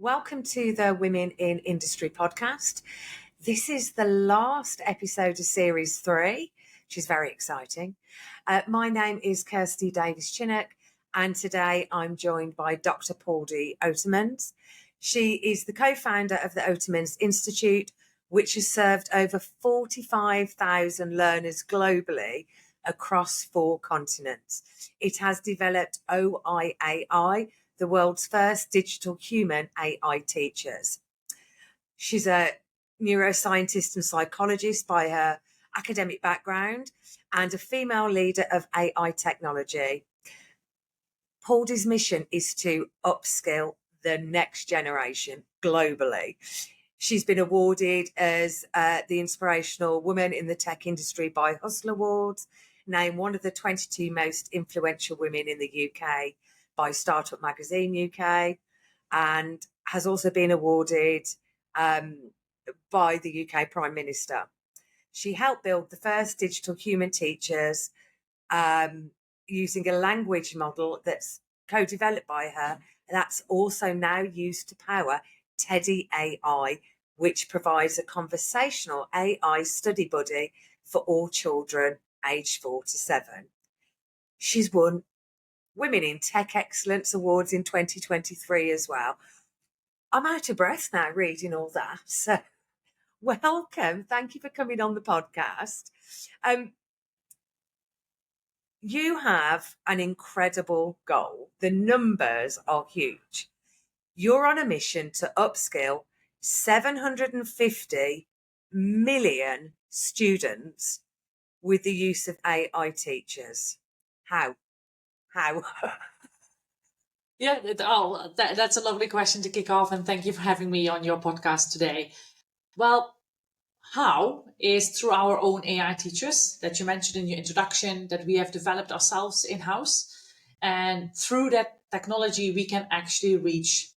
Welcome to the Women in Industry podcast. This is the last episode of Series 3, which is very exciting. My name is Kirsty Davis-Chinnock, and today I'm joined by Dr. Pauldy Otermans. She is the co-founder of the Otermans Institute, which has served over 45,000 learners globally across 4 continents. It has developed OIAI, the world's first digital human AI teachers. She's a neuroscientist and psychologist by her academic background and a female leader of AI technology. Pauldy's mission is to upskill the next generation globally. She's been awarded as the Inspirational Woman in the Tech Industry by Hustle Awards, named one of the 22 most influential women in the UK by Startup Magazine UK, and has also been awarded by the UK Prime Minister. She helped build the first digital human teachers using a language model that's co-developed by her. That's also now used to power Teddy AI, which provides a conversational AI study buddy for all children aged 4 to 7. She's won Women in Tech Excellence Awards in 2023 as well. I'm out of breath now reading all that. So welcome. Thank you for coming on the podcast. You have an incredible goal. The numbers are huge. You're on a mission to upskill 750 million students with the use of AI teachers. How? Yeah, that's a lovely question to kick off, and thank you for having me on your podcast today. Well, how is through our own AI teachers that you mentioned in your introduction that we have developed ourselves in-house, and through that technology we can actually reach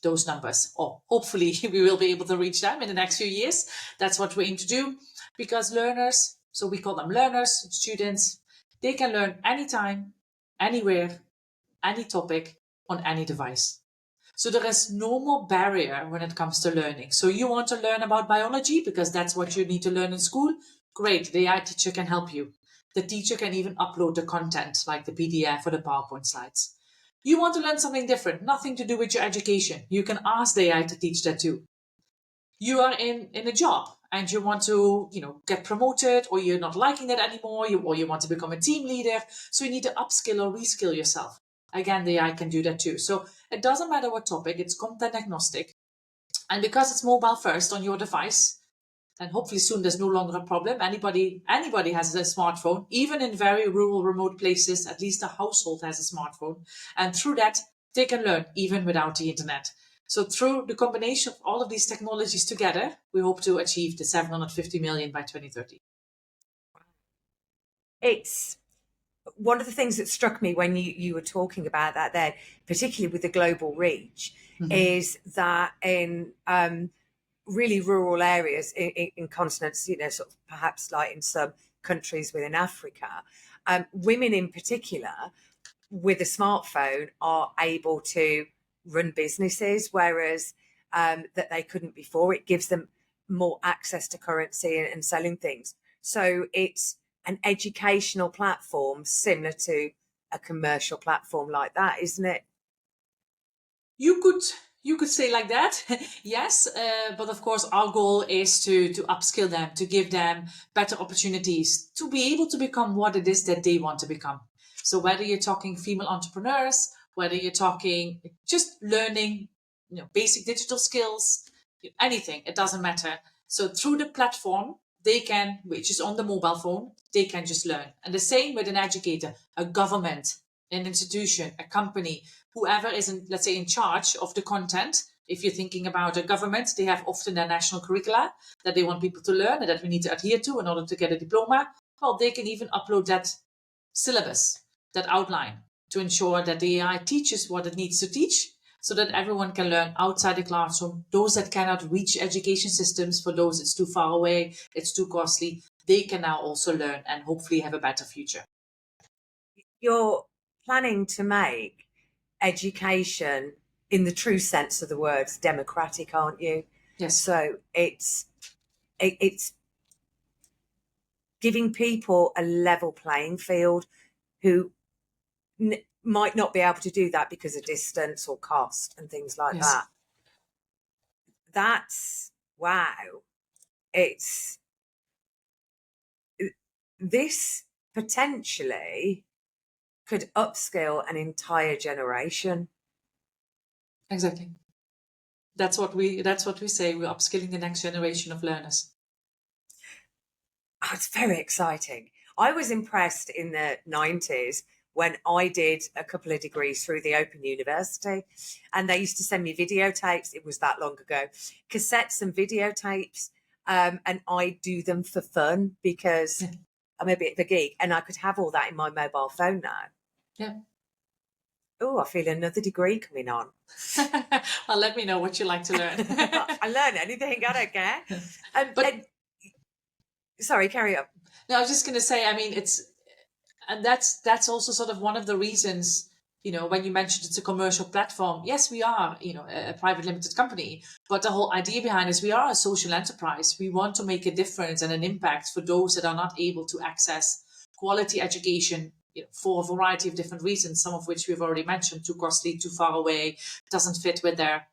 those numbers, or hopefully we will be able to reach them in the next few years. That's what we aim to do, because learners, so we call them learners, students, they can learn anytime, anywhere, any topic, on any device. So there is no more barrier when it comes to learning. So you want to learn about biology because that's what you need to learn in school? Great, the AI teacher can help you. The teacher can even upload the content like the PDF or the PowerPoint slides. You want to learn something different, nothing to do with your education. You can ask the AI to teach that too. You are in a job and you want to, get promoted, or you're not liking that anymore, or you want to become a team leader. So you need to upskill or reskill yourself. Again, the AI can do that too. So it doesn't matter what topic, it's content agnostic. And because it's mobile first on your device, and hopefully soon there's no longer a problem. Anybody has a smartphone, even in very rural, remote places, at least a household has a smartphone. And through that, they can learn even without the internet. So through the combination of all of these technologies together, we hope to achieve the 750 million by 2030. It's one of the things that struck me when you were talking about that there, particularly with the global reach, is that in really rural areas in continents, sort of perhaps like in some countries within Africa, women in particular with a smartphone are able to run businesses, whereas that they couldn't before. It gives them more access to currency and selling things. So it's an educational platform similar to a commercial platform like that, isn't it? You could say like that, yes. But of course, our goal is to upskill them, to give them better opportunities to be able to become what it is that they want to become. So whether you're talking female entrepreneurs, whether you're talking just learning, basic digital skills, anything, it doesn't matter. So through the platform, they can, which is on the mobile phone, they can just learn. And the same with an educator, a government, an institution, a company, whoever is let's say in charge of the content. If you're thinking about a government, they have often their national curricula that they want people to learn and that we need to adhere to in order to get a diploma. Well, they can even upload that syllabus, that outline, to ensure that the AI teaches what it needs to teach, so that everyone can learn outside the classroom. Those that cannot reach education systems, for those it's too far away, it's too costly, they can now also learn and hopefully have a better future. You're planning to make education in the true sense of the words, democratic, aren't you? Yes. So it's giving people a level playing field who might not be able to do that because of distance or cost and things like Yes. that. That's wow. It's this potentially could upskill an entire generation. Exactly. That's what we say. We're upskilling the next generation of learners. Oh, it's very exciting. I was impressed in the 90s when I did a couple of degrees through the Open University, and they used to send me videotapes. It was that long ago, cassettes and videotapes, and I do them for fun because I'm a bit of a geek, and I could have all that in my mobile phone now. Yeah. Oh, I feel another degree coming on. Well, let me know what you like to learn. I learn anything, I don't care. Sorry, carry on. No, I was just going to say, I mean, that's also sort of one of the reasons, when you mentioned it's a commercial platform. Yes, we are, a private limited company, but the whole idea behind is we are a social enterprise. We want to make a difference and an impact for those that are not able to access quality education, for a variety of different reasons, some of which we've already mentioned: too costly, too far away, doesn't fit with their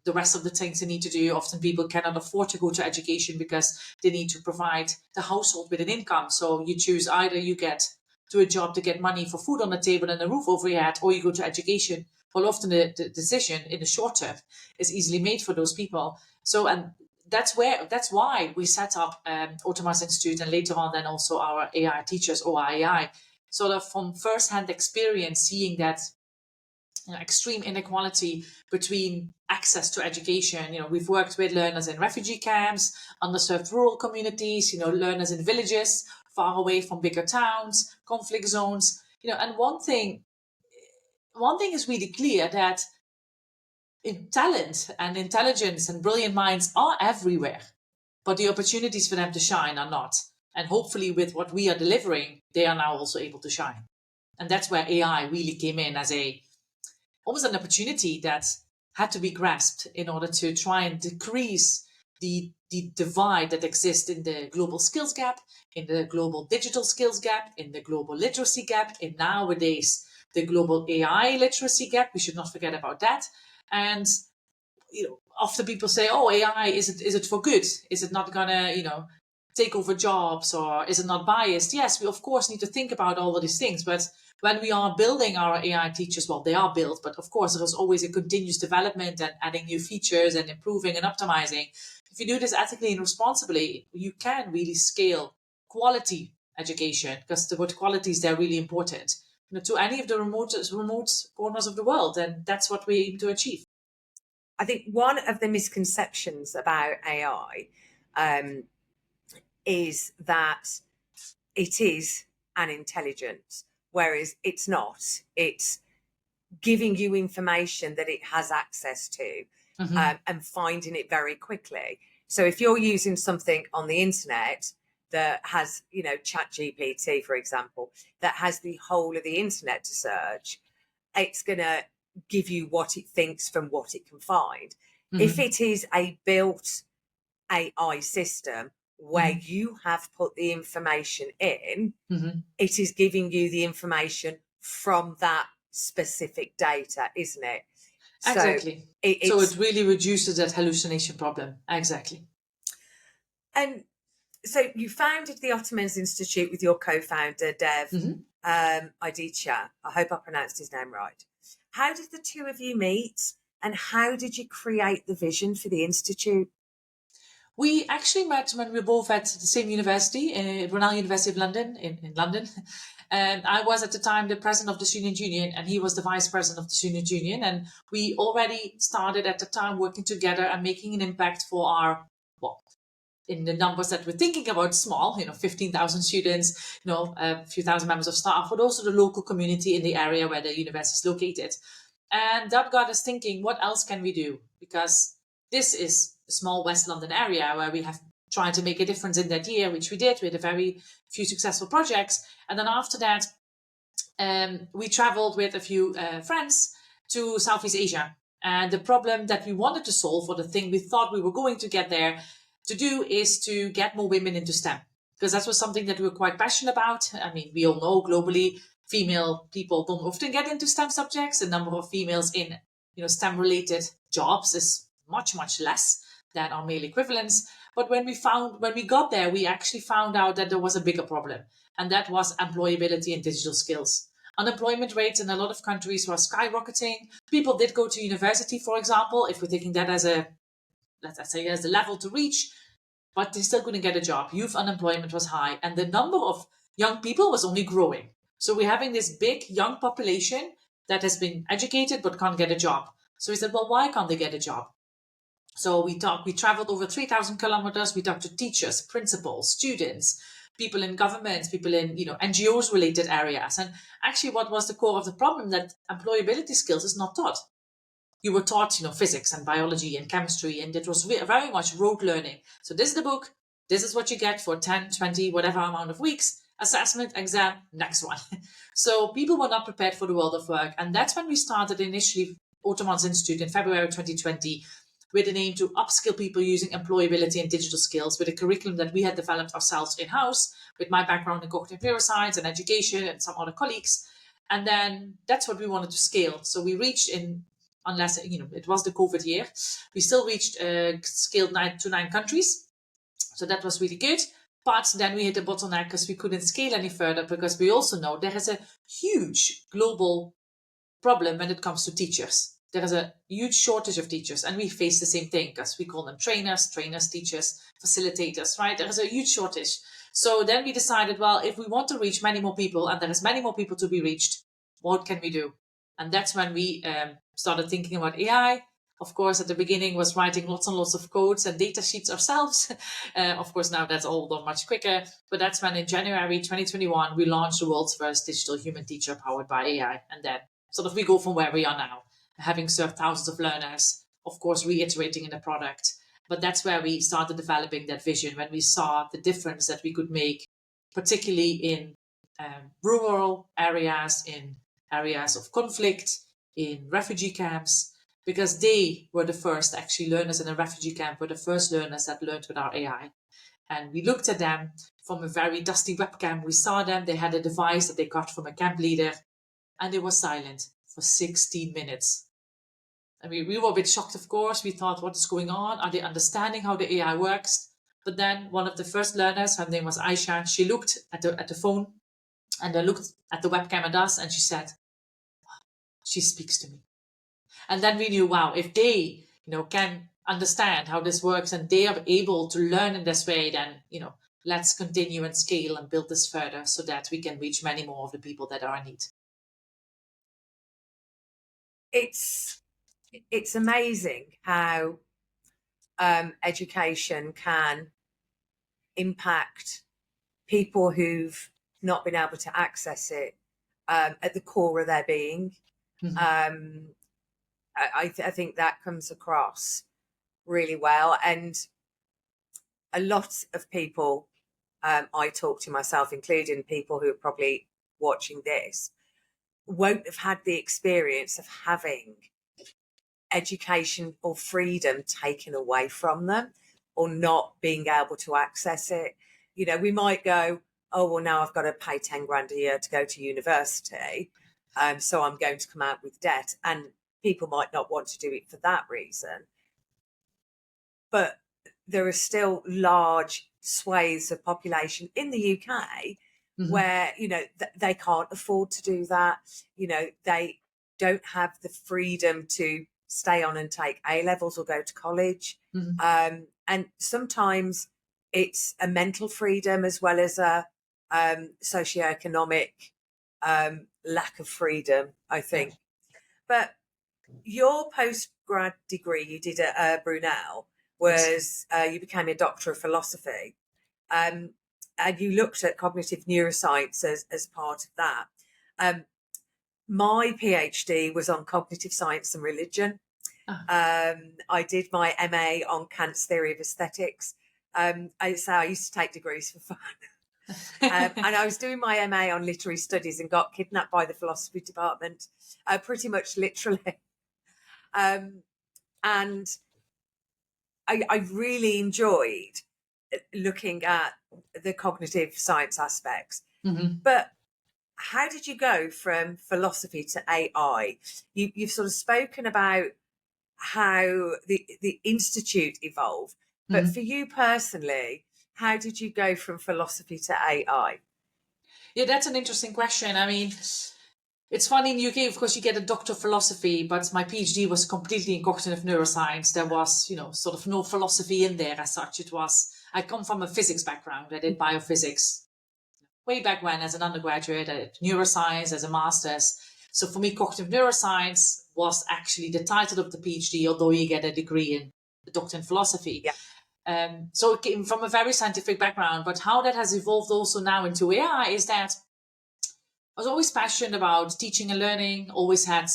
the rest of the things they need to do. Often people cannot afford to go to education because they need to provide the household with an income. So you choose, either you get to a job to get money for food on the table and a roof over your head, or you go to education. Well, often the decision in the short term is easily made for those people. So, and that's why we set up Otermans Institute, and later on then also our AI teachers, OAI, sort of from first-hand experience, seeing that extreme inequality between access to education. We've worked with learners in refugee camps, underserved rural communities, learners in villages far away from bigger towns, conflict zones. And one thing is really clear, that talent and intelligence and brilliant minds are everywhere, but the opportunities for them to shine are not. And hopefully with what we are delivering, they are now also able to shine. And that's where AI really came in as almost an opportunity that had to be grasped in order to try and decrease the divide that exists in the global skills gap, in the global digital skills gap, in the global literacy gap, in nowadays the global AI literacy gap. We should not forget about that. And often people say, "Oh, AI, is it for good? Is it not gonna take over jobs, or is it not biased?" Yes, we of course need to think about all of these things, but when we are building our AI teachers, well, they are built, but of course there is always a continuous development and adding new features and improving and optimizing. If you do this ethically and responsibly, you can really scale quality education, because the word quality is there really important, to any of the remote corners of the world, and that's what we aim to achieve. I think one of the misconceptions about AI is that it is an intelligence, whereas it's not. It's giving you information that it has access to, and finding it very quickly. So if you're using something on the internet that has, ChatGPT, for example, that has the whole of the internet to search, it's going to give you what it thinks from what it can find. If it is a built AI system where you have put the information in, it is giving you the information from that specific data, isn't it? Exactly. So it really reduces that hallucination problem. Exactly. And so you founded the Otermans Institute with your co-founder, Dev Iditya. I hope I pronounced his name right. How did the two of you meet, and how did you create the vision for the Institute? We actually met when we were both at the same university, Brunel University of London, in London. And I was at the time the president of the student union, and he was the vice president of the student union. And we already started at the time working together and making an impact for our, well, in the numbers that we're thinking about, small, 15,000 students, a few thousand members of staff, but also the local community in the area where the university is located. And that got us thinking, what else can we do? Because this is a small West London area where we have tried to make a difference in that year, which we did. We had a very few successful projects. And then after that, we traveled with a few friends to Southeast Asia. And the problem that we wanted to solve, or the thing we thought we were going to get there to do, is to get more women into STEM. Because that was something that we were quite passionate about. I mean, we all know globally, female people don't often get into STEM subjects. The number of females in STEM related jobs is much, much less than our male equivalents. But when we got there, we actually found out that there was a bigger problem, and that was employability and digital skills. Unemployment rates in a lot of countries were skyrocketing. People did go to university, for example, if we're taking that as let's say, as the level to reach, but they still couldn't get a job. Youth unemployment was high, and the number of young people was only growing. So we're having this big young population that has been educated but can't get a job. So we said, well, why can't they get a job? So we traveled over 3,000 kilometers. We talked to teachers, principals, students, people in governments, people in NGOs related areas. And actually, what was the core of the problem? That employability skills is not taught. You were taught, physics and biology and chemistry, and it was very much rote learning. So this is the book. This is what you get for 10, 20, whatever amount of weeks. Assessment, exam, next one. So people were not prepared for the world of work. And that's when we started initially Otermans Institute in February 2020 with an aim to upskill people using employability and digital skills with a curriculum that we had developed ourselves in-house with my background in cognitive neuroscience and education and some other colleagues. And then that's what we wanted to scale. So we reached unless it was the COVID year, we still reached scaled to 9 countries. So that was really good. But then we hit a bottleneck because we couldn't scale any further, because we also know there is a huge global problem when it comes to teachers. There is a huge shortage of teachers, and we face the same thing because we call them trainers, teachers, facilitators, right? There is a huge shortage. So then we decided, well, if we want to reach many more people, and there is many more people to be reached, what can we do? And that's when we started thinking about AI. Of course, at the beginning was writing lots and lots of codes and data sheets ourselves. Of course, now that's all done much quicker. But that's when in January 2021, we launched the world's first digital human teacher powered by AI. And then sort of we go from where we are now, having served thousands of learners, of course, reiterating in the product. But that's where we started developing that vision, when we saw the difference that we could make, particularly in rural areas, in areas of conflict, in refugee camps, because they were the first, actually, learners in a refugee camp were the first learners that learned with our AI. And we looked at them from a very dusty webcam. We saw them, they had a device that they got from a camp leader, and they were silent for 16 minutes. I mean, we were a bit shocked, of course. We thought, what is going on? Are they understanding how the AI works? But then one of the first learners, her name was Aisha, she looked at the phone and then looked at the webcam at us, and she said, she speaks to me. And then we knew, wow, if they, can understand how this works and they are able to learn in this way, then, let's continue and scale and build this further so that we can reach many more of the people that are in need. It's amazing how education can impact people who've not been able to access it at the core of their being. Mm-hmm. I think that comes across really well. And a lot of people I talk to, myself including, people who are probably watching this, won't have had the experience of having education or freedom taken away from them, or not being able to access it. We might go, oh, well, now I've got to pay 10 grand a year to go to university, so I'm going to come out with debt. And people might not want to do it for that reason. But there are still large swathes of population in the UK mm-hmm. where, they can't afford to do that. They don't have the freedom to stay on and take A-levels or go to college. Mm-hmm. And sometimes it's a mental freedom as well as a socioeconomic lack of freedom, I think. Yeah. But your postgrad degree you did at Brunel was you became a doctor of philosophy, and you looked at cognitive neuroscience as part of that. My PhD was on cognitive science and religion. Oh. I did my MA on Kant's theory of aesthetics. I used to take degrees for fun. And I was doing my MA on literary studies and got kidnapped by the philosophy department, pretty much literally. And I really enjoyed looking at the cognitive science aspects. Mm-hmm. But how did you go from philosophy to AI? You've sort of spoken about how the institute evolved, but Mm-hmm. for you personally, how did you go from philosophy to AI? Yeah, that's an interesting question. I mean, it's funny in the UK, of course, you get a doctor of philosophy, but my PhD was completely in cognitive neuroscience. There was, sort of no philosophy in there as such. I come from a physics background. I did biophysics way back when as an undergraduate. I did neuroscience as a master's. So for me, cognitive neuroscience was actually the title of the PhD, although you get a degree in the doctor in philosophy. Yeah. So it came from a very scientific background, but how that has evolved also now into AI is that I was always passionate about teaching and learning, always had,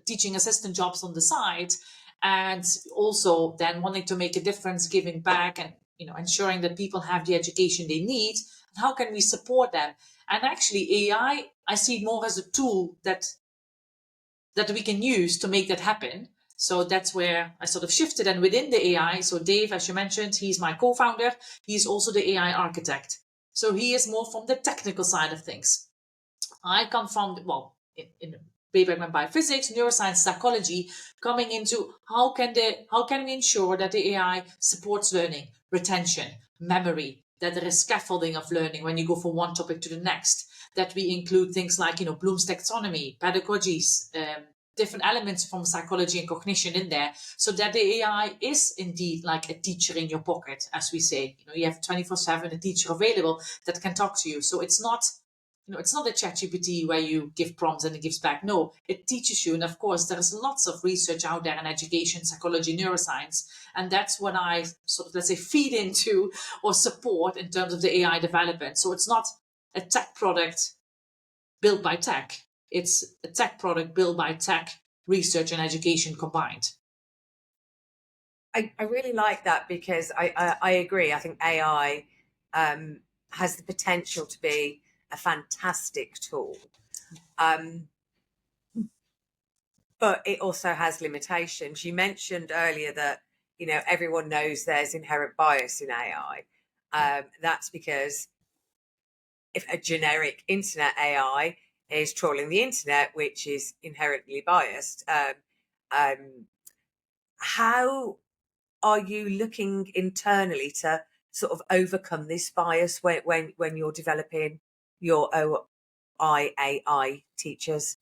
teaching assistant jobs on the side, and also then wanting to make a difference, giving back and, ensuring that people have the education they need. And how can we support them? And actually I see it more as a tool that we can use to make that happen. So that's where I sort of shifted. And within the AI, so Dave, as you mentioned, he's my co-founder. He's also the AI architect. So he is more from the technical side of things. I come from, in way back by physics, neuroscience, psychology, coming into how can we ensure that the AI supports learning, retention, memory, that there is scaffolding of learning when you go from one topic to the next, that we include things like, Bloom's taxonomy, pedagogies, different elements from psychology and cognition in there, so that the AI is indeed like a teacher in your pocket, as we say. You have 24/7 a teacher available that can talk to you. So it's not a ChatGPT where you give prompts and it gives back. No, it teaches you. And of course, there's lots of research out there in education, psychology, neuroscience. And that's what I sort of, let's say, feed into or support in terms of the AI development. So it's not a tech product built by tech. It's a tech product built by tech, research, and education combined. I really like that because I agree. I think AI has the potential to be a fantastic tool. But it also has limitations. You mentioned earlier that, everyone knows there's inherent bias in AI. That's because if a generic internet AI is trawling the internet, which is inherently biased, how are you looking internally to sort of overcome this bias when you're developing your OIAI teachers?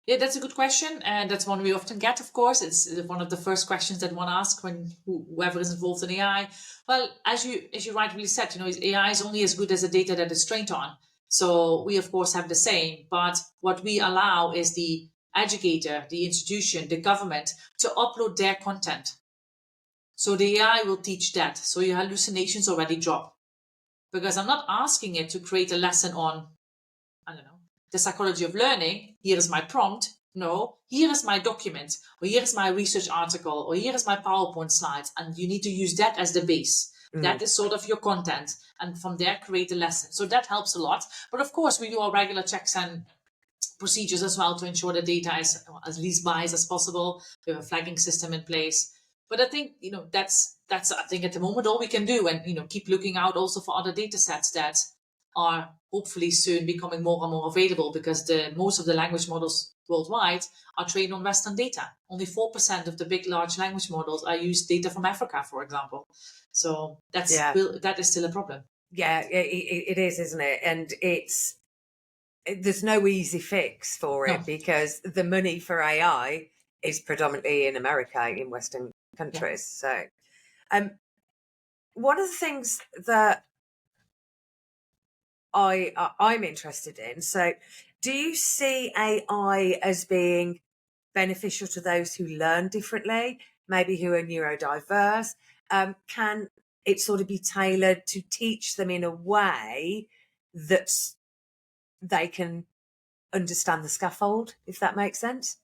Yeah, that's a good question, and that's one we often get. Of course, it's one of the first questions that one asks when whoever is involved in AI. Well, as you rightly said, AI is only as good as the data that it's trained on. So we of course have the same, but what we allow is the educator, the institution, the government to upload their content. So the AI will teach that. So your hallucinations already drop, because I'm not asking it to create a lesson on, I don't know, the psychology of learning. Here is my prompt. No, here is my document, or here is my research article, or here is my PowerPoint slides, and you need to use that as the base. That is sort of your content, and from there create a lesson. So that helps a lot. But of course, we do our regular checks and procedures as well to ensure the data is as least biased as possible. We have a flagging system in place. But I think that's I think at the moment all we can do, and keep looking out also for other data sets that are hopefully soon becoming more and more available, because most of the language models worldwide are trained on Western data. Only 4% of the big large language models are used data from Africa, for example. So that is still a problem. Yeah, it is, isn't it? And there's no easy fix for it, because the money for AI is predominantly in America, in Western countries. Yeah. So, one of the things that I'm interested in. So, do you see AI as being beneficial to those who learn differently, maybe who are neurodiverse? Can it sort of be tailored to teach them in a way that they can understand the scaffold, if that makes sense?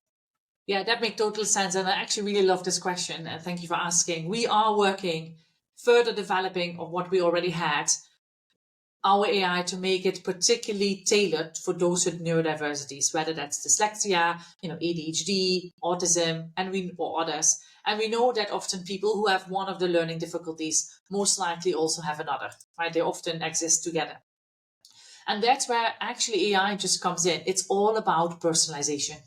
Yeah, that makes total sense. And I actually really love this question. And thank you for asking. We are working further developing of what we already had. our AI to make it particularly tailored for those with neurodiversities, whether that's dyslexia, ADHD, autism, or others. And we know that often people who have one of the learning difficulties most likely also have another, right? They often exist together. And that's where actually AI just comes in. It's all about personalization.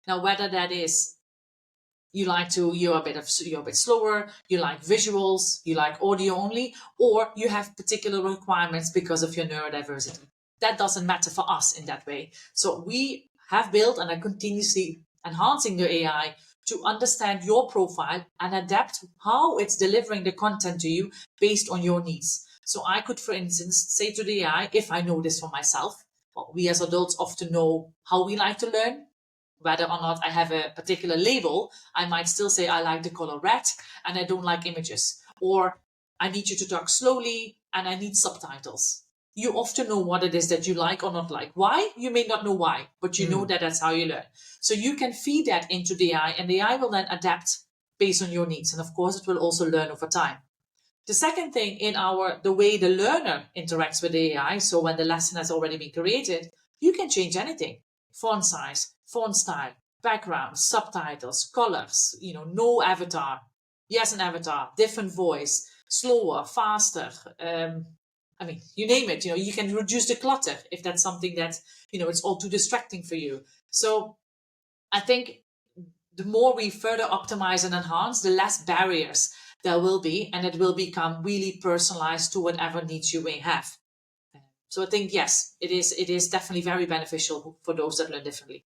Now, whether that is you're a bit slower, you like visuals, you like audio only, or you have particular requirements because of your neurodiversity. That doesn't matter for us in that way. So we have built and are continuously enhancing the AI to understand your profile and adapt how it's delivering the content to you based on your needs. So I could, for instance, say to the AI, if I know this for myself, well, we as adults often know how we like to learn. Whether or not I have a particular label, I might still say I like the color red and I don't like images. Or I need you to talk slowly and I need subtitles. You often know what it is that you like or not like. Why? You may not know why, but you know that that's how you learn. So you can feed that into the AI and the AI will then adapt based on your needs. And of course, it will also learn over time. The second thing in the way the learner interacts with the AI, so when the lesson has already been created, you can change anything. Font size, font style, background, subtitles, colors, no avatar. Yes, an avatar, different voice, slower, faster. You name it, you can reduce the clutter if that's something that, it's all too distracting for you. So I think the more we further optimize and enhance, the less barriers there will be, and it will become really personalized to whatever needs you may have. So I think, yes, it is definitely very beneficial for those that learn differently.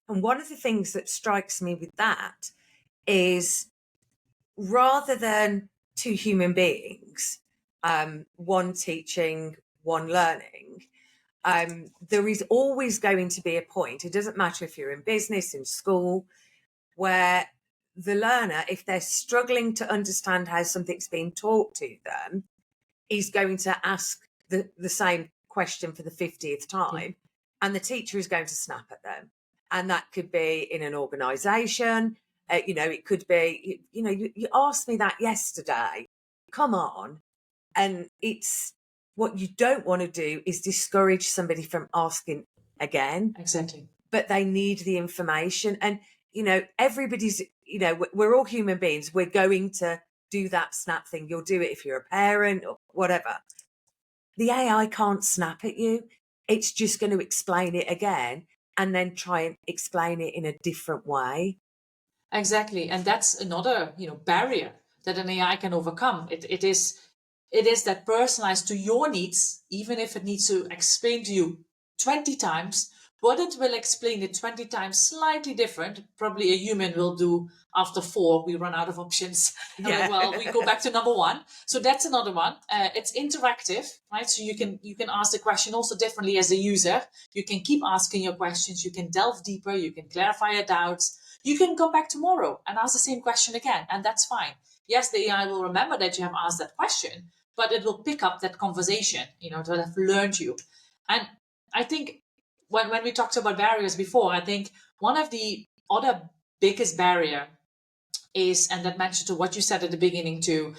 And one of the things that strikes me with that is rather than two human beings, one teaching, one learning, there is always going to be a point, it doesn't matter if you're in business, in school, where the learner, if they're struggling to understand how something's being taught to them, is going to ask the same question for the 50th time, and the teacher is going to snap at them. And that could be in an organisation. It could be, you asked me that yesterday. Come on. And it's what you don't want to do is discourage somebody from asking again. Exactly. But they need the information. And, everybody's, we're all human beings. We're going to do that snap thing. You'll do it if you're a parent or whatever. The AI can't snap at you. It's just going to explain it again and then try and explain it in a different way. Exactly. And that's another, barrier that an AI can overcome. It is that personalized to your needs, even if it needs to explain to you 20 times, but it will explain it 20 times slightly different. Probably a human will do after 4, we run out of options. Yeah. Well, we go back to number 1. So that's another one. It's interactive, right? So you can ask the question also differently as a user. You can keep asking your questions. You can delve deeper. You can clarify your doubts. You can come back tomorrow and ask the same question again, and that's fine. Yes, the AI will remember that you have asked that question, but it will pick up that conversation, it will have learned you. And I think when we talked about barriers before, I think one of the other biggest barrier is, and that mentioned to what you said at the beginning too,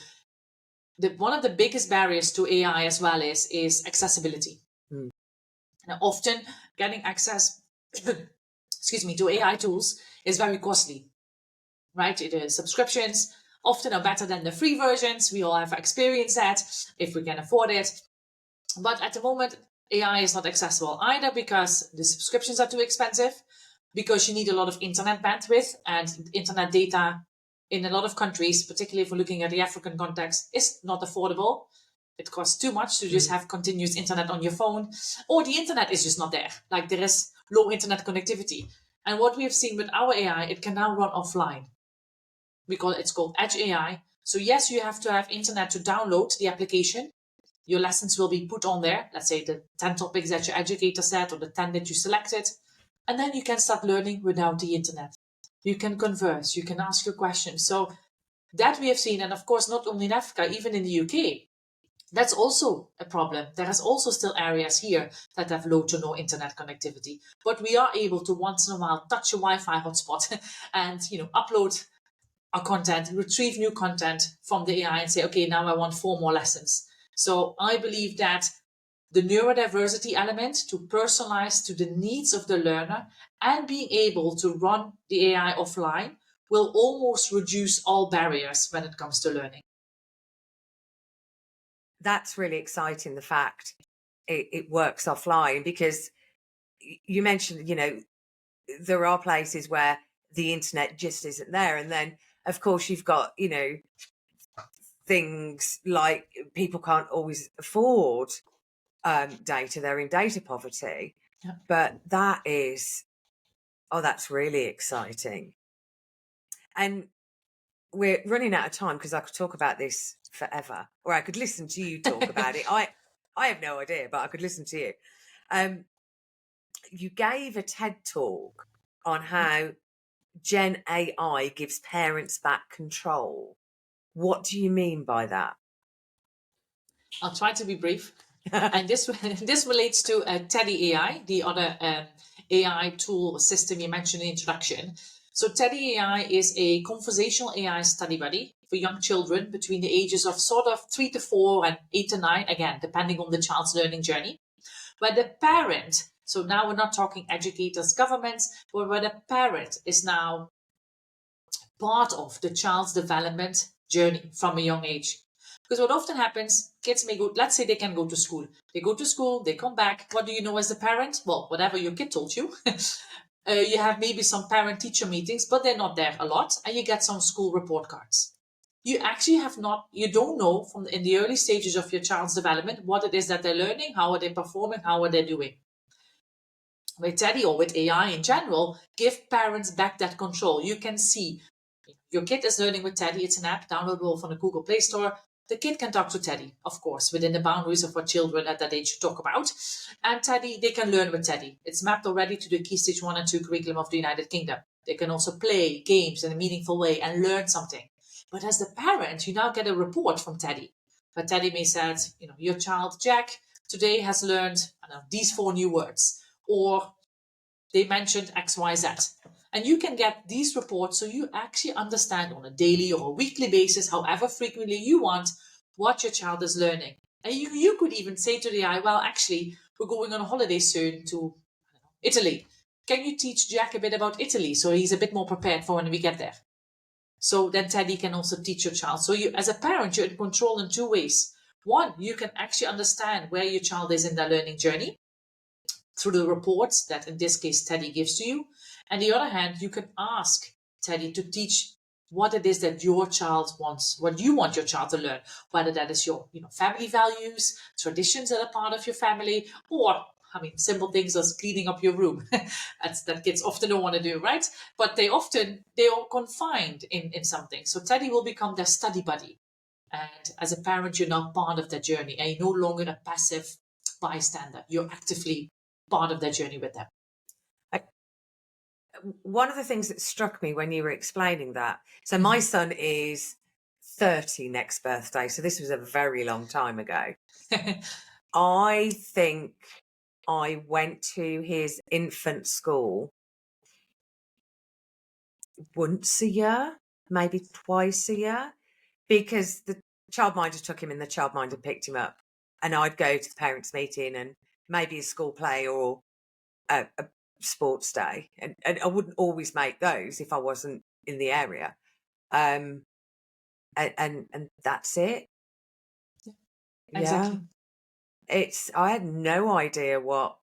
one of the biggest barriers to AI as well is accessibility. Now, often getting access, to AI tools is very costly, right? It is subscriptions often are better than the free versions. We all have experienced that if we can afford it. But at the moment, AI is not accessible either because the subscriptions are too expensive, because you need a lot of internet bandwidth, and internet data in a lot of countries, particularly if we're looking at the African context, is not affordable. It costs too much to just have continuous internet on your phone, or the internet is just not there. Like there is low internet connectivity. And what we have seen with our AI, it can now run offline. It's called Edge AI. So yes, you have to have internet to download the application. Your lessons will be put on there. Let's say the 10 topics that your educator said or the 10 that you selected. And then you can start learning without the internet. You can converse, you can ask your questions. So that we have seen, and of course, not only in Africa, even in the UK, that's also a problem. There is also still areas here that have low to no internet connectivity. But we are able to once in a while touch a Wi-Fi hotspot and upload our content, retrieve new content from the AI and say, okay, now I want 4 more lessons. So I believe that the neurodiversity element to personalize to the needs of the learner and being able to run the AI offline will almost reduce all barriers when it comes to learning. That's really exciting, the fact it works offline, because you mentioned, there are places where the internet just isn't there. And then, of course, you've got, things like people can't always afford data. They're in data poverty. Yeah. But that's really exciting. And we're running out of time, because I could talk about this forever, or I could listen to you talk about it. I have no idea, but I could listen to you. You gave a TED talk on how Gen AI gives parents back control. What do you mean by that? I'll try to be brief. And this relates to Teddy AI, the other AI tool system you mentioned in the introduction. So Teddy AI is a conversational AI study buddy for young children between the ages of sort of 3 to 4 and 8 to 9, again, depending on the child's learning journey, where the parent, so now we're not talking educators, governments, but where the parent is now part of the child's development journey from a young age. Because what often happens, kids may go, let's say they can go to school. They go to school, they come back. What do you know as the parent? Well, whatever your kid told you. You have maybe some parent-teacher meetings, but they're not there a lot. And you get some school report cards. You actually you don't know in the early stages of your child's development what it is that they're learning, how are they performing, how are they doing. With Teddy or with AI in general, give parents back that control. You can see your kid is learning with Teddy. It's an app downloadable from the Google Play Store. The kid can talk to Teddy, of course, within the boundaries of what children at that age should talk about. And Teddy, they can learn with Teddy. It's mapped already to the Key Stage 1 and 2 curriculum of the United Kingdom. They can also play games in a meaningful way and learn something. But as the parent, you now get a report from Teddy. But Teddy may say, your child, Jack, today has learned these 4 new words. Or they mentioned X, Y, Z. And you can get these reports so you actually understand on a daily or a weekly basis, however frequently you want, what your child is learning. And you could even say to the AI, well, actually, we're going on a holiday soon to Italy. Can you teach Jack a bit about Italy so he's a bit more prepared for when we get there? So then Teddy can also teach your child. So you, as a parent, you're in control in 2 ways. One, you can actually understand where your child is in their learning journey through the reports that, in this case, Teddy gives to you. And the other hand, you can ask Teddy to teach what it is that your child wants, what you want your child to learn, whether that is your family values, traditions that are part of your family, or simple things as cleaning up your room. that kids often don't want to do, right? But they are confined in something. So Teddy will become their study buddy. And as a parent, you're now part of their journey, and you're no longer a passive bystander. You're actively part of their journey with them. One of the things that struck me when you were explaining that, so my son is 30 next birthday, so this was a very long time ago. I think I went to his infant school once a year, maybe twice a year, because the childminder took him and the childminder picked him up, and I'd go to the parents' meeting and maybe a school play or a sports day, and I wouldn't always make those if I wasn't in the area, and that's it. Exactly. I had no idea what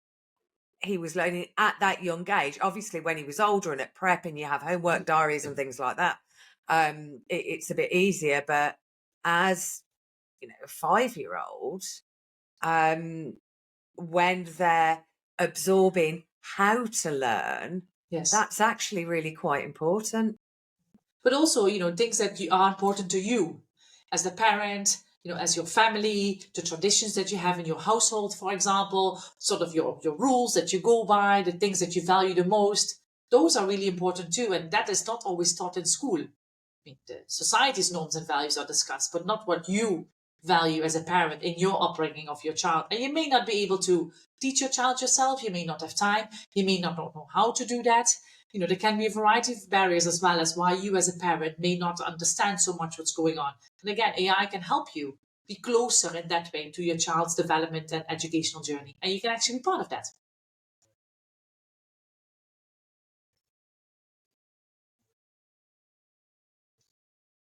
he was learning at that young age. Obviously, when he was older and at prep and you have homework diaries and things like that, it's a bit easier. But as a 5-year-old, when they're absorbing how to learn, yes, that's actually really quite important. But also, things that are important to you as the parent, as your family, the traditions that you have in your household, for example, sort of your rules that you go by, the things that you value the most. Those are really important too. And that is not always taught in school. The society's norms and values are discussed, but not what you value as a parent in your upbringing of your child. And you may not be able to teach your child yourself. You may not have time. You may not know how to do that. There can be a variety of barriers as well as why you as a parent may not understand so much what's going on. And again, AI can help you be closer in that way to your child's development and educational journey. And you can actually be part of that.